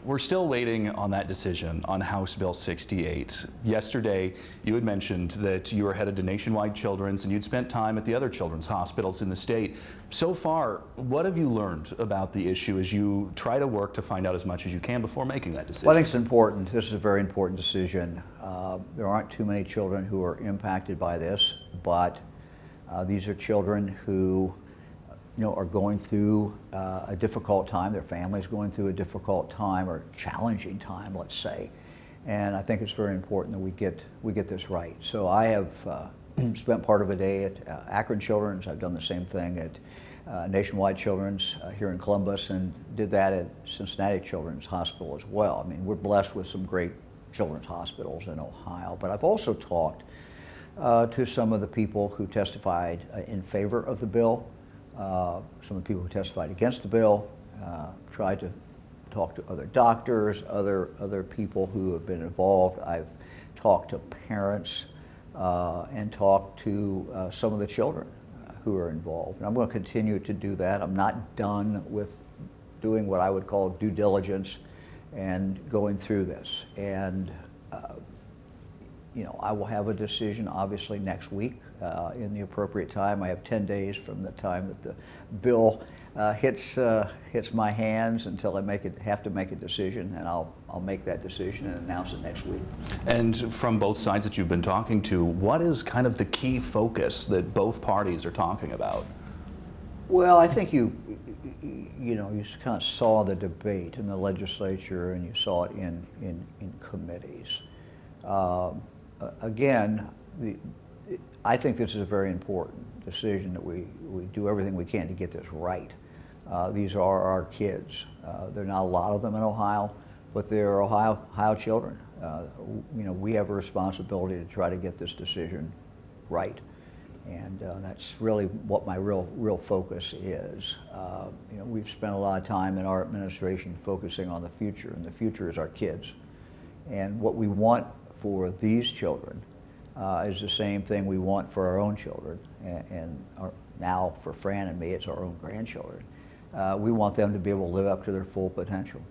we're still waiting on that decision on House Bill 68. Yesterday, you had mentioned that you were headed to Nationwide Children's and you'd spent time at the other children's hospitals in the state. So far, what have you learned about the issue as you try to work to find out as much as you can before making that decision? Well, I think it's important. This is a very important decision. There aren't too many children who are impacted by this, but these are children who are going through a difficult time. Their family's going through a difficult time or challenging time, let's say. And I think it's very important that we get this right. So I have spent part of a day at Akron Children's. I've done the same thing at Nationwide Children's here in Columbus, and did that at Cincinnati Children's Hospital as well. I mean, we're blessed with some great children's hospitals in Ohio, but I've also talked to some of the people who testified in favor of the bill. Some of the people who testified against the bill, tried to talk to other doctors, other people who have been involved. I've talked to parents and talked to some of the children who are involved. And I'm going to continue to do that. I'm not done with doing what I would call due diligence and going through this. And I will have a decision obviously next week in the appropriate time. I have 10 days from the time that the bill hits my hands until I have to make a decision, and I'll make that decision and announce it next week. And from both sides that you've been talking to, what is kind of the key focus that both parties are talking about? Well, I think you kind of saw the debate in the legislature, and you saw it in committees. Again, I think this is a very important decision that we do everything we can to get this right. These are our kids. There are not a lot of them in Ohio, but they're Ohio children. We have a responsibility to try to get this decision right, and that's really what my real focus is. We've spent a lot of time in our administration focusing on the future, and the future is our kids. And what we want for these children is the same thing we want for our own children, and now for Fran and me, it's our own grandchildren. We want them to be able to live up to their full potential.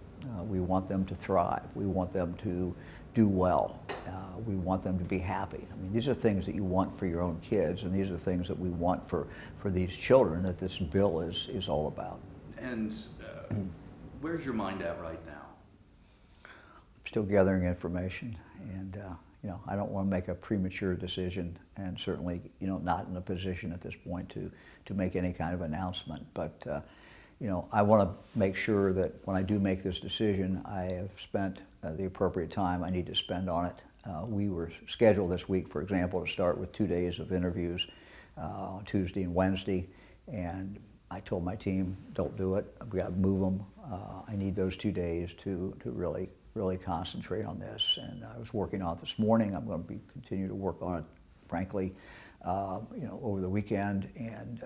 We want them to thrive. We want them to do well. We want them to be happy. I mean, these are things that you want for your own kids, and these are things that we want for these children that this bill is all about. And where's your mind at right now? Still gathering information, and I don't want to make a premature decision, and certainly not in a position at this point to make any kind of announcement. But I want to make sure that when I do make this decision, I have spent the appropriate time I need to spend on it. We were scheduled this week, for example, to start with 2 days of interviews on Tuesday and Wednesday, and I told my team, don't do it. We got to move them. I need those 2 days to really concentrate on this, and I was working on it this morning. I'm going to continue to work on it, frankly, over the weekend, and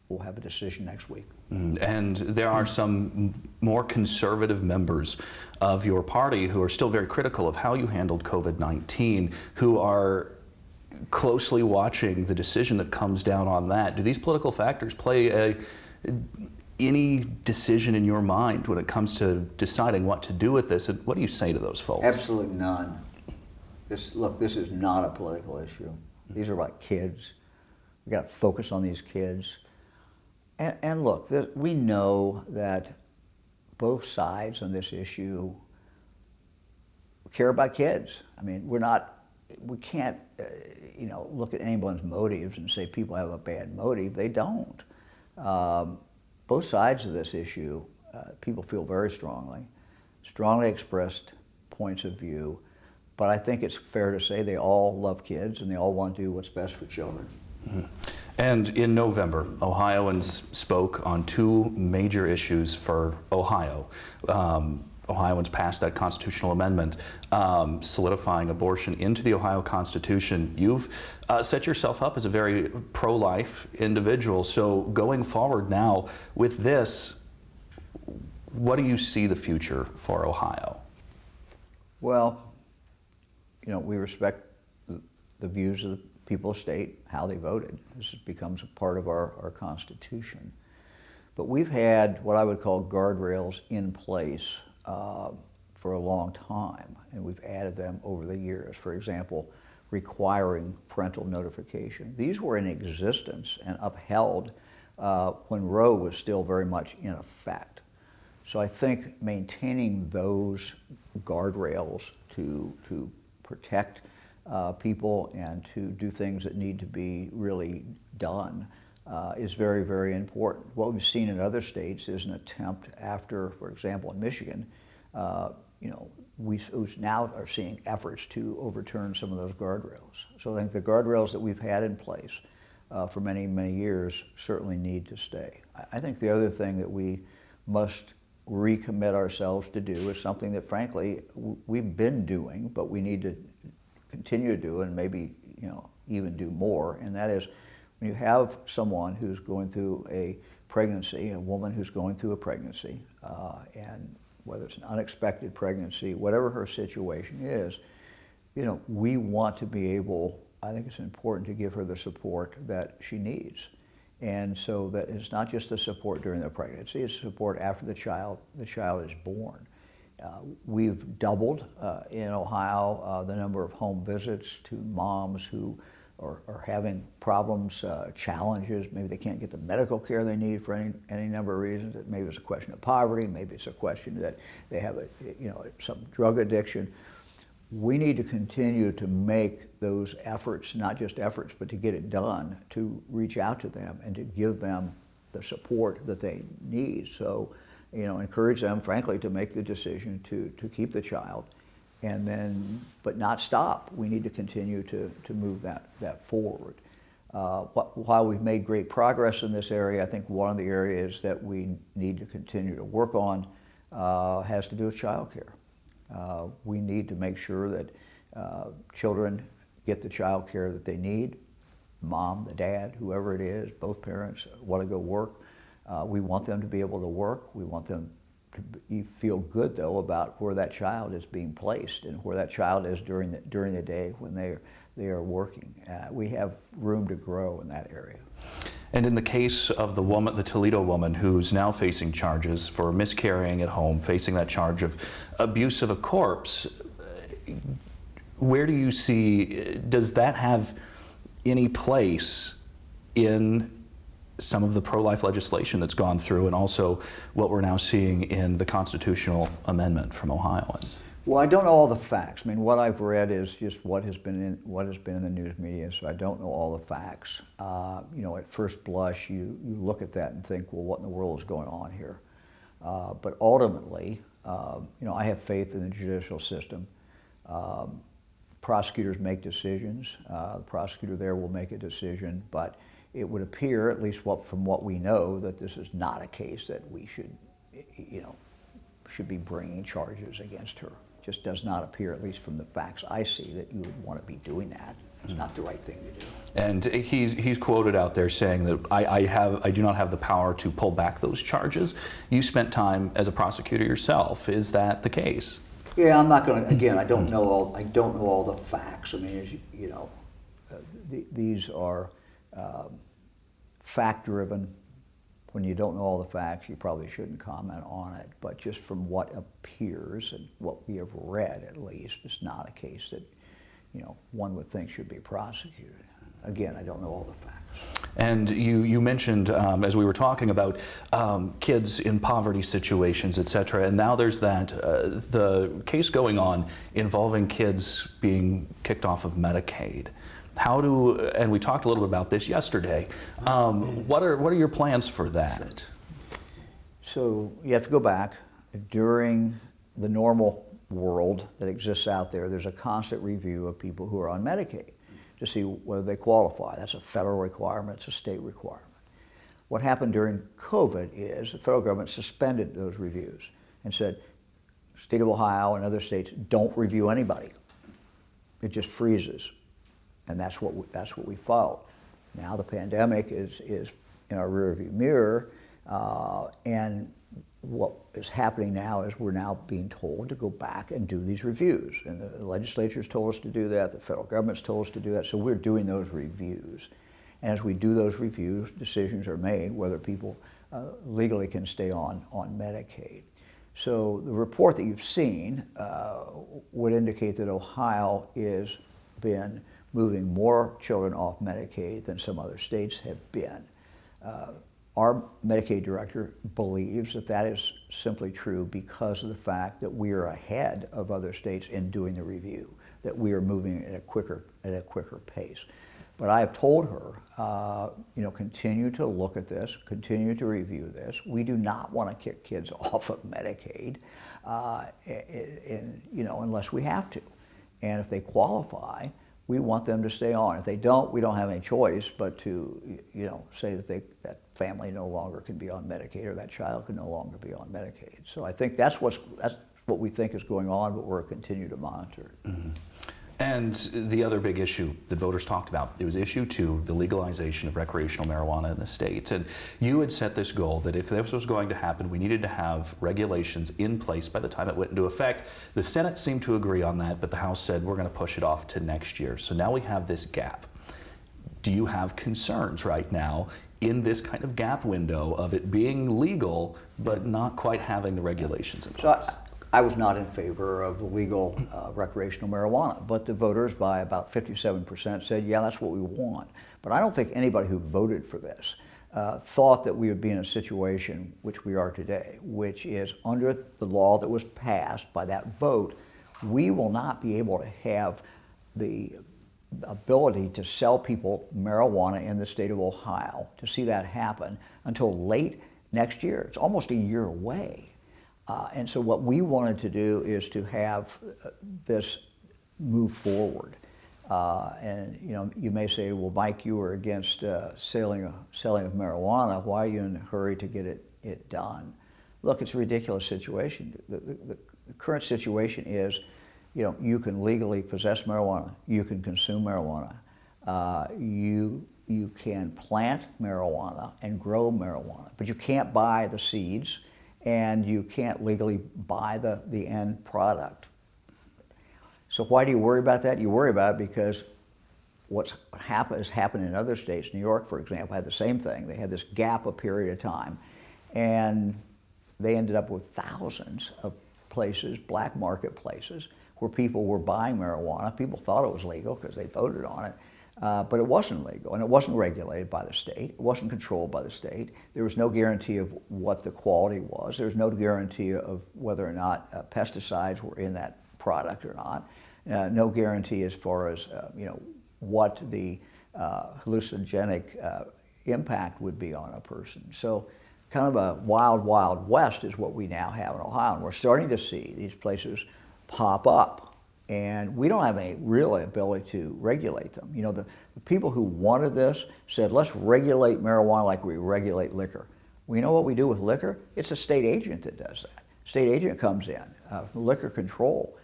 we'll have a decision next week. And there are some more conservative members of your party who are still very critical of how you handled COVID-19, who are closely watching the decision that comes down on that. Do these political factors play any decision in your mind when it comes to deciding what to do with this? And what do you say to those folks? Absolutely none. This is not a political issue. These are about kids. We got to focus on these kids. And look, we know that both sides on this issue care about kids. I mean, we can't, look at anyone's motives and say people have a bad motive. They don't. Both sides of this issue, people feel very strongly expressed points of view, but I think it's fair to say they all love kids and they all want to do what's best for children. Mm-hmm. And in November, Ohioans spoke on two major issues for Ohio. Ohioans passed that constitutional amendment solidifying abortion into the Ohio Constitution. You've set yourself up as a very pro-life individual. So going forward now with this, what do you see the future for Ohio? Well, we respect the views of the people of the state, how they voted. This becomes a part of our Constitution. But we've had what I would call guardrails in place for a long time, and we've added them over the years. For example, requiring parental notification. These were in existence and upheld when Roe was still very much in effect. So I think maintaining those guardrails to protect people and to do things that need to be really done is very, very important. What we've seen in other states is an attempt after, for example, in Michigan, we now are seeing efforts to overturn some of those guardrails. So I think the guardrails that we've had in place for many, many years certainly need to stay. I think the other thing that we must recommit ourselves to do is something that, frankly, we've been doing, but we need to continue to do, and maybe even do more. And that is, when you have someone who's going through a pregnancy, a woman who's going through a pregnancy, and whether it's an unexpected pregnancy, whatever her situation is, we want to be able, I think it's important to give her the support that she needs. And so that it's not just the support during the pregnancy, it's support after the child is born. We've doubled in Ohio the number of home visits to moms who are having problems, challenges. Maybe they can't get the medical care they need for any number of reasons. Maybe it's a question of poverty. Maybe it's a question that they have some drug addiction. We need to continue to make those efforts, not just efforts, but to get it done, to reach out to them and to give them the support that they need. So, encourage them, frankly, to make the decision to keep the child, and then, but not stop. We need to continue to move that forward. While we've made great progress in this area, I think one of the areas that we need to continue to work on has to do with child care. We need to make sure that children get the child care that they need. Mom, the dad, whoever it is, both parents want to go work. We want them to be able to work. We want them to feel good, though, about where that child is being placed and where that child is during the day when they are working. We have room to grow in that area. And in the case of the Toledo woman who's now facing charges for miscarrying at home, facing that charge of abuse of a corpse, where do you see, does that have any place in some of the pro-life legislation that's gone through, and also what we're now seeing in the constitutional amendment from Ohioans? Well, I don't know all the facts. I mean, what I've read is just what has been in the news media, so I don't know all the facts. At first blush, you look at that and think, well, what in the world is going on here? But ultimately, I have faith in the judicial system. Prosecutors make decisions. The prosecutor there will make a decision, but it would appear, at least from what we know, that this is not a case that we should be bringing charges against her. Just does not appear, at least from the facts I see, that you would want to be doing that. It's not the right thing to do. And he's quoted out there saying that I do not have the power to pull back those charges. You spent time as a prosecutor yourself. Is that the case? Yeah, I'm not going to. Again, I don't know all the facts. I mean, these are fact-driven. When you don't know all the facts, you probably shouldn't comment on it. But just from what appears and what we have read, at least, it's not a case that one would think should be prosecuted. Again, I don't know all the facts. And you mentioned, as we were talking about kids in poverty situations, et cetera, and now there's the case going on involving kids being kicked off of Medicaid. And we talked a little bit about this yesterday, what are your plans for that? So you have to go back. During the normal world that exists out there, there's a constant review of people who are on Medicaid to see whether they qualify. That's a federal requirement, it's a state requirement. What happened during COVID is the federal government suspended those reviews and said, state of Ohio and other states don't review anybody. It just freezes. And that's what we followed. Now the pandemic is in our rearview mirror, and what is happening now is we're now being told to go back and do these reviews. And the legislature's told us to do that, the federal government's told us to do that, so we're doing those reviews. And as we do those reviews, decisions are made whether people legally can stay on Medicaid. So the report that you've seen would indicate that Ohio is been moving more children off Medicaid than some other states have been. Our Medicaid director believes that that is simply true because of the fact that we are ahead of other states in doing the review, that we are moving at a quicker pace. But I have told her, continue to look at this, continue to review this. We do not want to kick kids off of Medicaid, unless we have to. And if they qualify, we want them to stay on. If they don't, we don't have any choice but to, say that that family no longer can be on Medicaid or that child can no longer be on Medicaid. So I think that's what we think is going on, but we're continue to monitor it. Mm-hmm. And the other big issue that voters talked about, it was issue 2, the legalization of recreational marijuana in the state. And you had set this goal that if this was going to happen, we needed to have regulations in place by the time it went into effect. The Senate seemed to agree on that, but the House said we're going to push it off to next year. So now we have this gap. Do you have concerns right now in this kind of gap window of it being legal, but not quite having the regulations in place? So I was not in favor of legal recreational marijuana, but the voters by about 57% said, yeah, that's what we want. But I don't think anybody who voted for this thought that we would be in a situation which we are today, which is under the law that was passed by that vote, we will not be able to have the ability to sell people marijuana in the state of Ohio, to see that happen until late next year. It's almost a year away. And so what we wanted to do is to have this move forward. And you may say, well, Mike, you were against selling of marijuana. Why are you in a hurry to get it done? Look, it's a ridiculous situation. The current situation is, you can legally possess marijuana. You can consume marijuana. You can plant marijuana and grow marijuana, but you can't buy the seeds, and you can't legally buy the end product. So why do you worry about that? You worry about it because has happened in other states. New York, for example, had the same thing. They had this gap a period of time, and they ended up with thousands of places, black market places, where people were buying marijuana. People thought it was legal because they voted on it. But it wasn't legal, and it wasn't regulated by the state. It wasn't controlled by the state. There was no guarantee of what the quality was. There was no guarantee of whether or not pesticides were in that product or not. No guarantee as far as what the hallucinogenic impact would be on a person. So kind of a wild, wild west is what we now have in Ohio, and we're starting to see these places pop up. And we don't have any real ability to regulate them. The people who wanted this said, let's regulate marijuana like we regulate liquor. Well, you know what we do with liquor? It's a state agent that does that. State agent comes in, liquor control.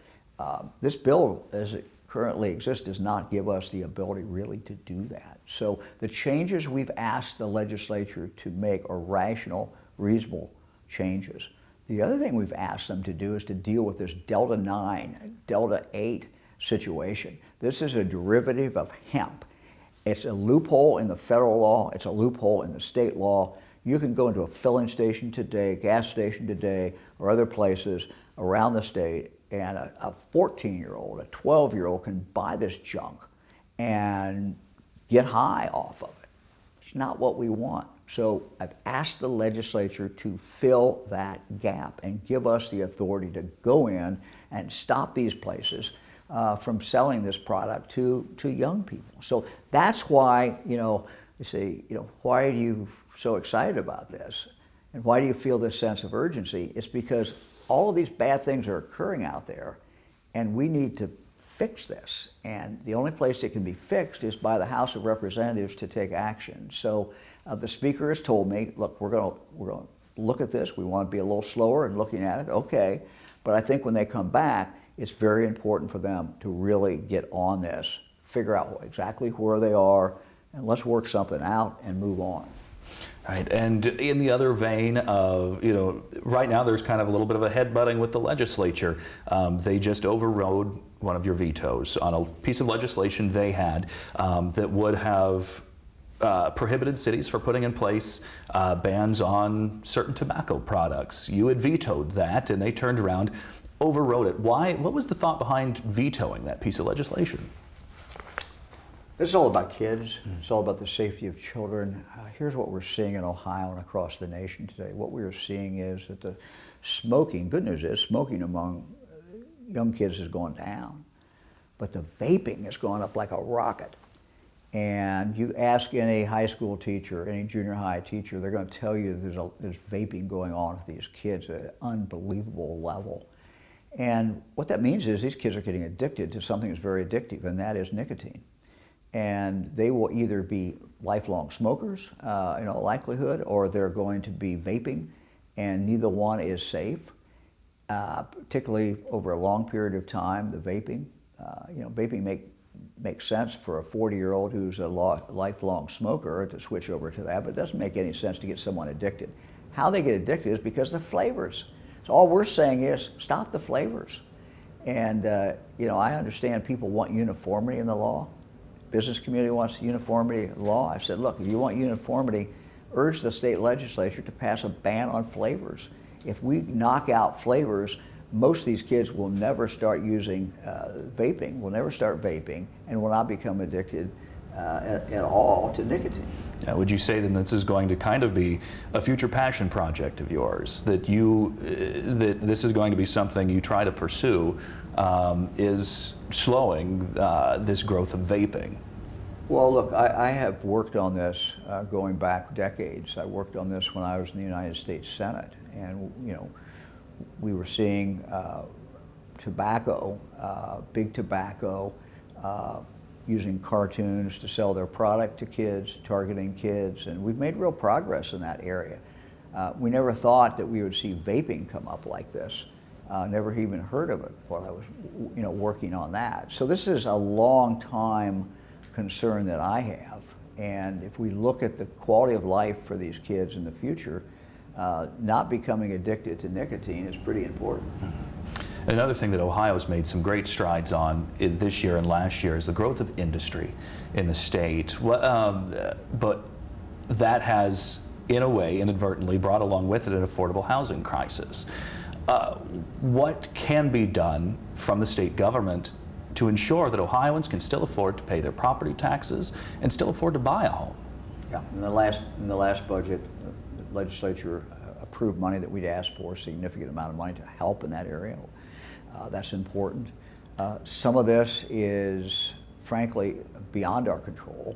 This bill, as it currently exists, does not give us the ability really to do that. So the changes we've asked the legislature to make are rational, reasonable changes. The other thing we've asked them to do is to deal with this Delta 9, Delta 8 situation. This is a derivative of hemp. It's a loophole in the federal law. It's a loophole in the state law. You can go into a filling station today, gas station today, or other places around the state, and a 14-year-old, a 12-year-old can buy this junk and get high off of it. It's not what we want. So I've asked the legislature to fill that gap and give us the authority to go in and stop these places from selling this product to young people. So that's why, you say, why are you so excited about this? And why do you feel this sense of urgency? It's because all of these bad things are occurring out there, and we need to fix this. And the only place it can be fixed is by the House of Representatives to take action. So the Speaker has told me, look, we're going to look at this. We want to be a little slower in looking at it. Okay. But I think when they come back, it's very important for them to really get on this, figure out exactly where they are, and let's work something out and move on. Right, and in the other vein of, right now there's kind of a little bit of a headbutting with the legislature. They just overrode one of your vetoes on a piece of legislation they had that would have prohibited cities for putting in place bans on certain tobacco products. You had vetoed that, and they turned around, overrode it. Why? What was the thought behind vetoing that piece of legislation? This is all about kids. It's all about the safety of children. Here's what we're seeing in Ohio and across the nation today. What we are seeing is that the smoking, good news is, smoking among young kids has gone down, but the vaping has gone up like a rocket. And you ask any high school teacher, any junior high teacher, they're going to tell you there's vaping going on with these kids at an unbelievable level. And what that means is these kids are getting addicted to something that's very addictive, and that is nicotine. And they will either be lifelong smokers, in all likelihood, or they're going to be vaping, and neither one is safe, particularly over a long period of time. The vaping, vaping makes sense for a 40-year-old who's a lifelong smoker to switch over to that, but it doesn't make any sense to get someone addicted. How they get addicted is because of the flavors. So all we're saying is stop the flavors. And I understand people want uniformity in the law. Business community wants uniformity in the law. I said, look, if you want uniformity, urge the state legislature to pass a ban on flavors. If we knock out flavors, most of these kids will never start using vaping, will never start vaping, and will not become addicted at all to nicotine. Would you say then this is going to kind of be a future passion project of yours, that this is going to be something you try to pursue, is slowing this growth of vaping? Well, look, I have worked on this going back decades. I worked on this when I was in the United States Senate, and we were seeing tobacco, big tobacco, using cartoons to sell their product to kids, targeting kids, and we've made real progress in that area. We never thought that we would see vaping come up like this. Never even heard of it while I was, working on that. So this is a long time concern that I have, and if we look at the quality of life for these kids in the future, not becoming addicted to nicotine is pretty important. Another thing that Ohio has made some great strides on this year and last year is the growth of industry in the state. But that has, in a way, inadvertently brought along with it an affordable housing crisis. What can be done from the state government to ensure that Ohioans can still afford to pay their property taxes and still afford to buy a home? Yeah, in the last budget, the legislature approved money that we'd asked for, a significant amount of money to help in that area. That's important. Some of this is, frankly, beyond our control.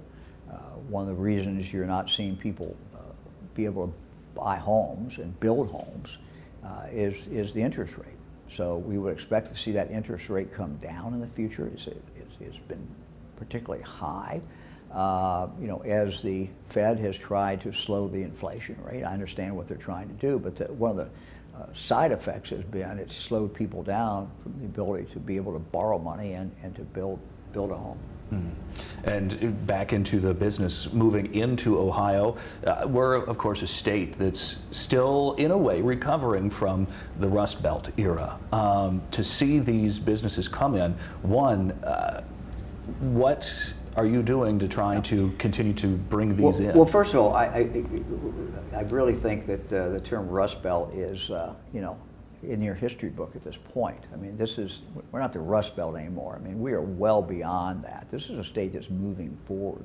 One of the reasons you're not seeing people be able to buy homes and build homes is the interest rate. So we would expect to see that interest rate come down in the future. It's been particularly high. As the Fed has tried to slow the inflation rate, I understand what they're trying to do, but one of the side effects has been it's slowed people down from the ability to be able to borrow money and to build a home. And back into the business, moving into Ohio, we're of course a state that's still in a way recovering from the Rust Belt era. To see these businesses come in, what are you doing to try to continue to bring these in? Well, first of all, I really think that the term Rust Belt is, in your history book at this point. I mean, we're not the Rust Belt anymore. I mean, we are well beyond that. This is a state that's moving forward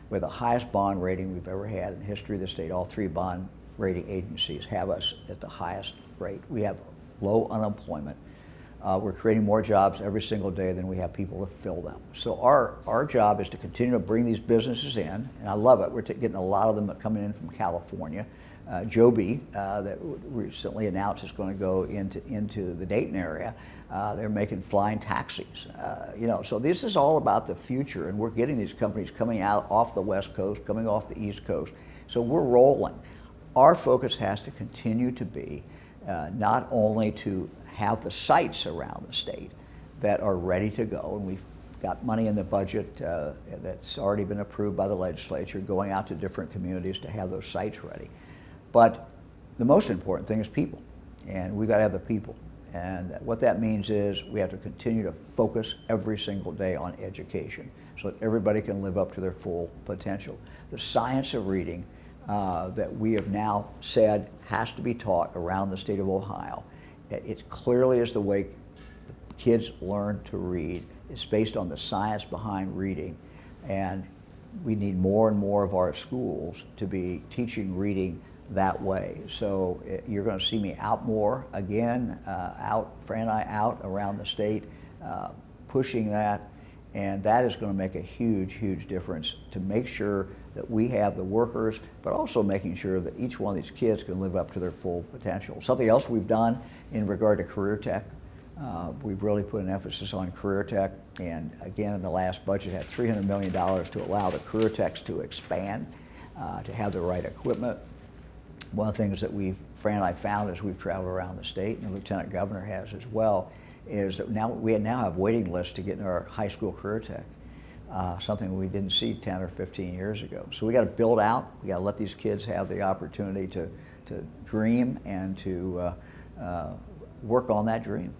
with the highest bond rating we've ever had in the history of the state. All three bond rating agencies have us at the highest rate. We have low unemployment. We're creating more jobs every single day than we have people to fill them. So our job is to continue to bring these businesses in, and I love it. We're getting a lot of them coming in from California. Joby, that recently announced is going to go into the Dayton area. They're making flying taxis. So this is all about the future, and we're getting these companies coming out off the West Coast, coming off the East Coast. So we're rolling. Our focus has to continue to be not only to have the sites around the state that are ready to go, and we've got money in the budget that's already been approved by the legislature, going out to different communities to have those sites ready. But the most important thing is people, and we've got to have the people. And what that means is we have to continue to focus every single day on education so that everybody can live up to their full potential. The science of reading that we have now said has to be taught around the state of Ohio. It clearly is the way kids learn to read. It's based on the science behind reading, and we need more and more of our schools to be teaching reading that way. So you're going to see me out more again, Fran and I out around the state, pushing that, and that is going to make a huge, huge difference to make sure that we have the workers, but also making sure that each one of these kids can live up to their full potential. Something else we've done in regard to career tech, we've really put an emphasis on career tech, and again in the last budget had $300 million to allow the career techs to expand, to have the right equipment. One of the things that Fran and I found as we've traveled around the state, and the Lieutenant Governor has as well, is that we now have waiting lists to get in our high school career tech, something we didn't see 10 or 15 years ago. So we got to build out, we got to let these kids have the opportunity to dream and to work on that dream.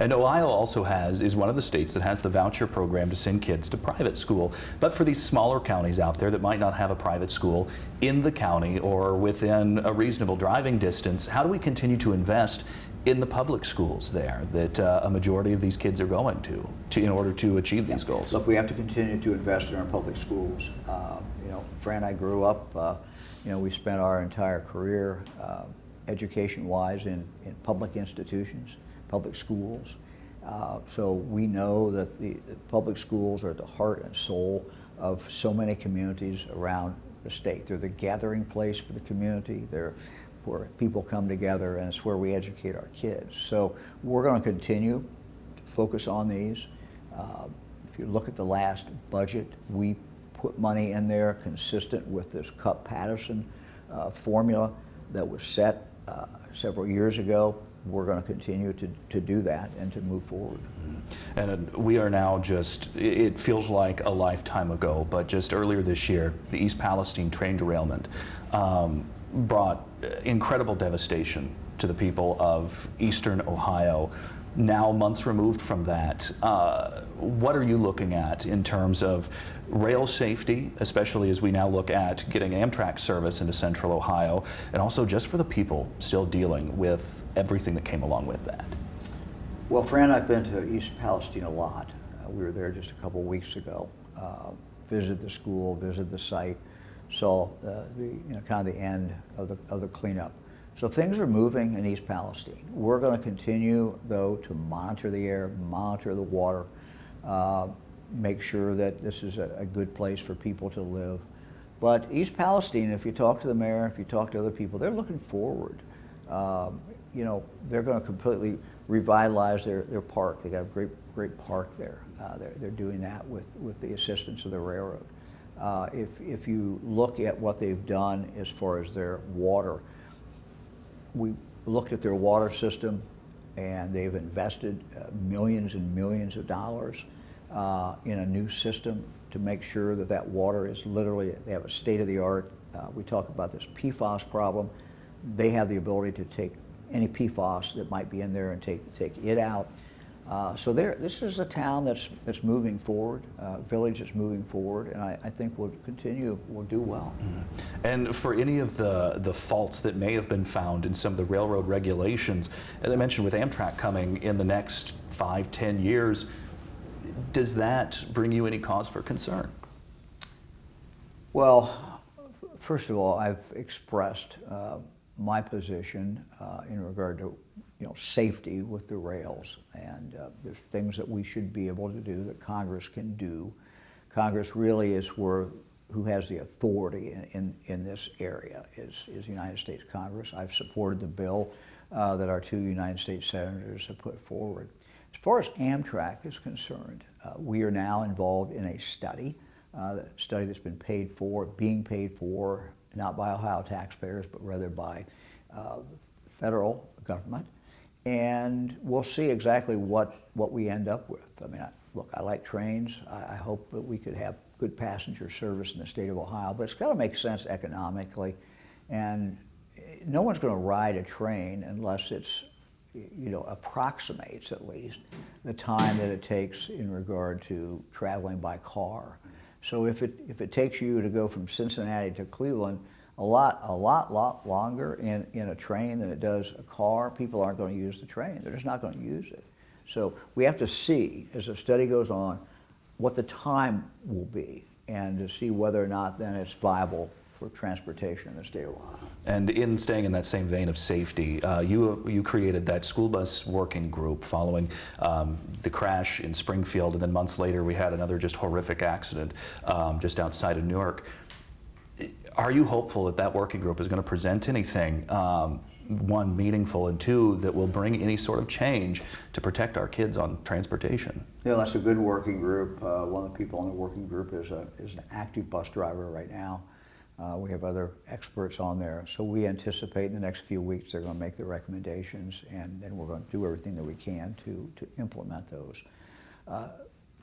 And Ohio also is one of the states that has the voucher program to send kids to private school. But for these smaller counties out there that might not have a private school in the county or within a reasonable driving distance, how do we continue to invest in the public schools there that a majority of these kids are going to in order to achieve these goals? Look, we have to continue to invest in our public schools. Fran and I grew up, we spent our entire career education-wise in public institutions, public schools. So we know that the public schools are the heart and soul of so many communities around the state. They're the gathering place for the community. They're where people come together, and it's where we educate our kids. So we're going to continue to focus on these. If you look at the last budget, we put money in there consistent with this Cupp-Patterson formula that was set several years ago. We're going to continue to do that and to move forward. And we are now it feels like a lifetime ago, but just earlier this year, the East Palestine train derailment brought incredible devastation to the people of eastern Ohio. Now, months removed from that, what are you looking at in terms of rail safety, especially as we now look at getting Amtrak service into central Ohio, and also just for the people still dealing with everything that came along with that? Well, Fran and I have been to East Palestine a lot. We were there just a couple weeks ago, visited the school, visited the site, saw kind of the end of the cleanup. So things are moving in East Palestine. We're going to continue, though, to monitor the air, monitor the water, make sure that this is a good place for people to live. But East Palestine, if you talk to the mayor, if you talk to other people, they're looking forward. They're going to completely revitalize their park. They got a great park there. They're doing that with the assistance of the railroad. If you look at what they've done as far as their water, we looked at their water system, and they've invested millions and millions of dollars in a new system to make sure that water is literally, they have a state-of-the-art. We talk about this PFAS problem. They have the ability to take any PFAS that might be in there and take it out. So this is a town that's moving forward, village that's moving forward, and I think we'll do well. Mm-hmm. And for any of the faults that may have been found in some of the railroad regulations, as I mentioned with Amtrak coming in the next 5-10 years, does that bring you any cause for concern? Well, first of all, I've expressed my position in regard to safety with the rails, and there's things that we should be able to do that Congress can do. Congress really is who has the authority in this area is the United States Congress. I've supported the bill that our two United States senators have put forward. As far as Amtrak is concerned, we are now involved in a study that's been being paid for, not by Ohio taxpayers, but rather by federal government. And we'll see exactly what we end up with. I mean, look, I like trains. I hope that we could have good passenger service in the state of Ohio, but it's got to make sense economically. And no one's going to ride a train unless it's approximates at least the time that it takes in regard to traveling by car. So if it takes you to go from Cincinnati to Cleveland a lot longer in a train than it does a car, people aren't going to use the train. They're just not going to use it. So we have to see, as the study goes on, what the time will be, and to see whether or not then it's viable for transportation in the state of Ohio. And in staying in that same vein of safety, you created that school bus working group following the crash in Springfield, and then months later we had another just horrific accident just outside of Newark. Are you hopeful that that working group is going to present anything, one, meaningful, and two, that will bring any sort of change to protect our kids on transportation? Yeah, that's a good working group. One of the people in the working group is an active bus driver right now. We have other experts on there. So we anticipate in the next few weeks they're going to make the recommendations, and then we're going to do everything that we can to implement those.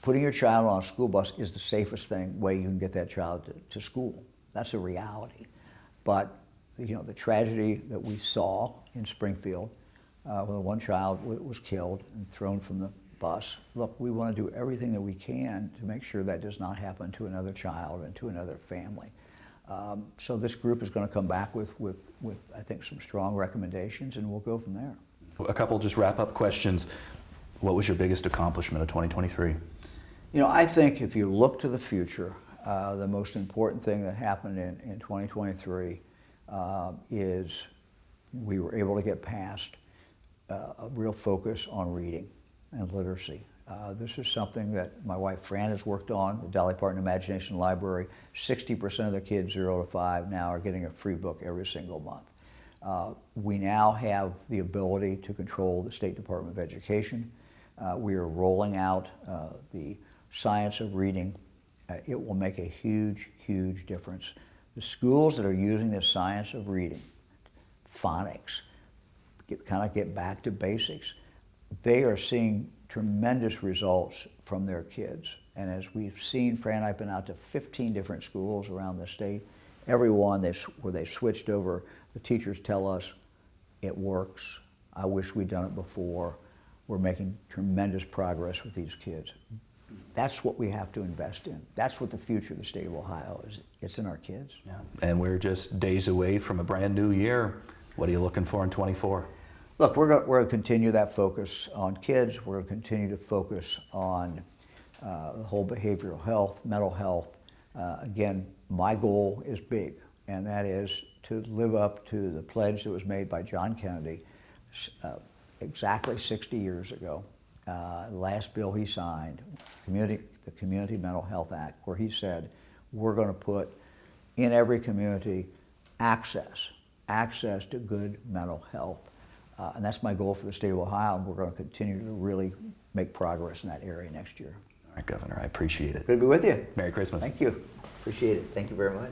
Putting your child on a school bus is the safest way you can get that child to school. That's a reality. But the tragedy that we saw in Springfield, when one child was killed and thrown from the bus, look, we want to do everything that we can to make sure that does not happen to another child and to another family. So this group is going to come back with I think, some strong recommendations, and we'll go from there. A couple just wrap-up questions. What was your biggest accomplishment of 2023? I think if you look to the future, the most important thing that happened in 2023 is we were able to get past a real focus on reading and literacy. This is something that my wife Fran has worked on, the Dolly Parton Imagination Library. 60% of the kids 0 to 5 now are getting a free book every single month. We now have the ability to control the State Department of Education. We are rolling out the science of reading. It will make a huge, huge difference. The schools that are using this science of reading, phonics, get back to basics, they are seeing tremendous results from their kids. And as we've seen, Fran and I have been out to 15 different schools around the state. Every one where they've switched over, the teachers tell us, it works. I wish we'd done it before. We're making tremendous progress with these kids. That's what we have to invest in. That's what the future of the state of Ohio is. It's in our kids. Yeah. And we're just days away from a brand new year. What are you looking for in 24? Look, we're going to continue that focus on kids. We're going to continue to focus on the whole behavioral health, mental health. Again, my goal is big, and that is to live up to the pledge that was made by John Kennedy exactly 60 years ago. The last bill he signed, the Community Mental Health Act, where he said, we're going to put in every community access to good mental health. And that's my goal for the state of Ohio, and we're going to continue to really make progress in that area next year. All right, Governor, I appreciate it. Good to be with you. Merry Christmas. Thank you. Appreciate it. Thank you very much.